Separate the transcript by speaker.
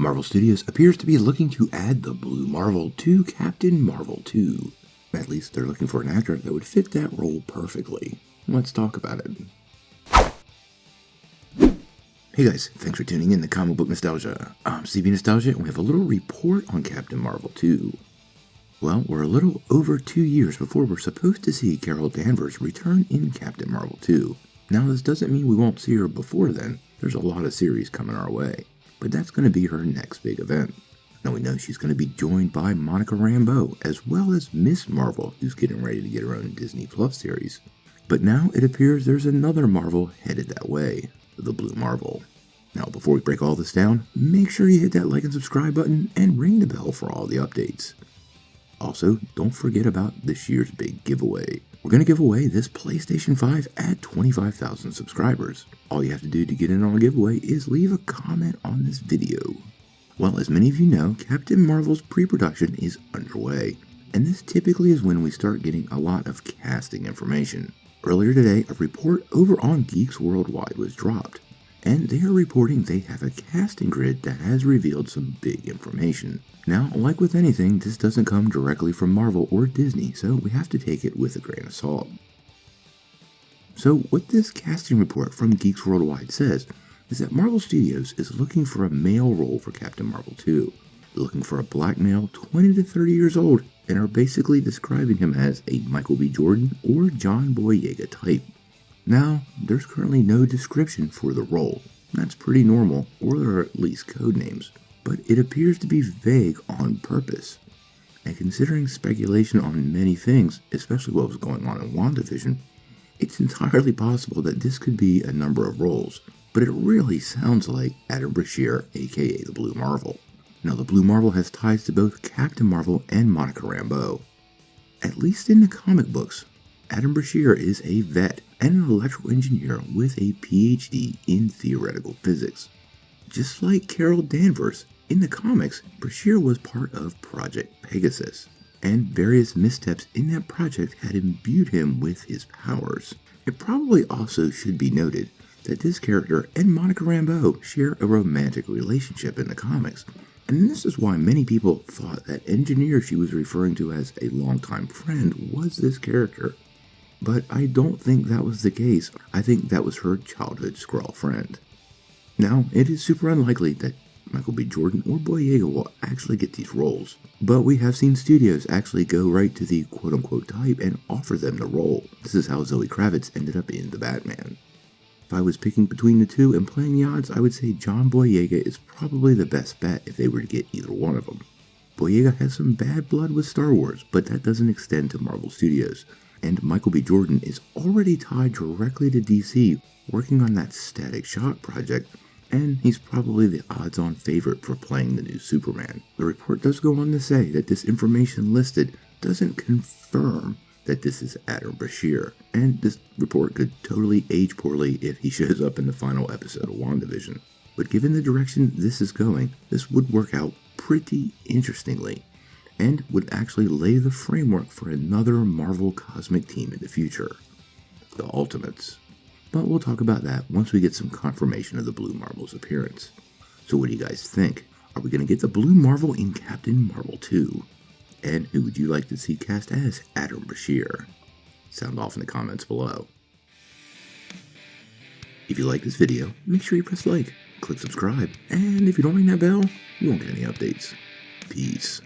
Speaker 1: Marvel Studios appears to be looking to add the Blue Marvel to Captain Marvel 2. At least they're looking for an actor that would fit that role perfectly. Let's talk about it. Hey guys, thanks for tuning in to Comic Book Nostalgia. I'm CB Nostalgia, and we have a little report on Captain Marvel 2. Well, we're a little over 2 years before we're supposed to see Carol Danvers return in Captain Marvel 2. Now, this doesn't mean we won't see her before then. There's a lot of series coming our way. But that's going to be her next big event. Now we know she's going to be joined by Monica Rambeau, as well as Miss Marvel, who's getting ready to get her own Disney Plus series. But now it appears there's another Marvel headed that way, the Blue Marvel. Now before we break all this down, make sure you hit that like and subscribe button and ring the bell for all the updates. Also, don't forget about this year's big giveaway. We're going to give away this PlayStation 5 at 25,000 subscribers. All you have to do to get in on a giveaway is leave a comment on this video. Well, as many of you know, Captain Marvel's pre-production is underway, and this typically is when we start getting a lot of casting information. Earlier today, a report over on Geeks Worldwide was dropped, and they are reporting they have a casting grid that has revealed some big information. Now, like with anything, this doesn't come directly from Marvel or Disney, so we have to take it with a grain of salt. So what this casting report from Geeks Worldwide says is that Marvel Studios is looking for a male role for Captain Marvel 2. They're looking for a black male 20 to 30 years old and are basically describing him as a Michael B. Jordan or John Boyega type. Now, there's currently no description for the role. That's pretty normal, or there are at least code names. But it appears to be vague on purpose. And considering speculation on many things, especially what was going on in WandaVision, it's entirely possible that this could be a number of roles, but it really sounds like Adam Brashear, aka the Blue Marvel. Now the Blue Marvel has ties to both Captain Marvel and Monica Rambeau. At least in the comic books, Adam Brashear is a vet and an electrical engineer with a PhD in theoretical physics. Just like Carol Danvers, in the comics, Brashear was part of Project Pegasus, and various missteps in that project had imbued him with his powers. It probably also should be noted that this character and Monica Rambeau share a romantic relationship in the comics, and this is why many people thought that engineer she was referring to as a longtime friend was this character. But I don't think that was the case. I think that was her childhood Skrull friend. Now, it is super unlikely that Michael B. Jordan or Boyega will actually get these roles, but we have seen studios actually go right to the quote-unquote type and offer them the role. This is how Zoe Kravitz ended up in The Batman. If I was picking between the two and playing the odds, I would say John Boyega is probably the best bet if they were to get either one of them. Boyega has some bad blood with Star Wars, but that doesn't extend to Marvel Studios. And Michael B. Jordan is already tied directly to DC, working on that Static Shock project, and he's probably the odds-on favorite for playing the new Superman. The report does go on to say that this information listed doesn't confirm that this is Adam Brashear, and this report could totally age poorly if he shows up in the final episode of WandaVision. But given the direction this is going, this would work out pretty interestingly, and would actually lay the framework for another Marvel cosmic team in the future, the Ultimates. But we'll talk about that once we get some confirmation of the Blue Marvel's appearance. So what do you guys think? Are we going to get the Blue Marvel in Captain Marvel 2? And who would you like to see cast as Adam Brashear? Sound off in the comments below. If you like this video, make sure you press like, click subscribe, and if you don't ring that bell, you won't get any updates. Peace.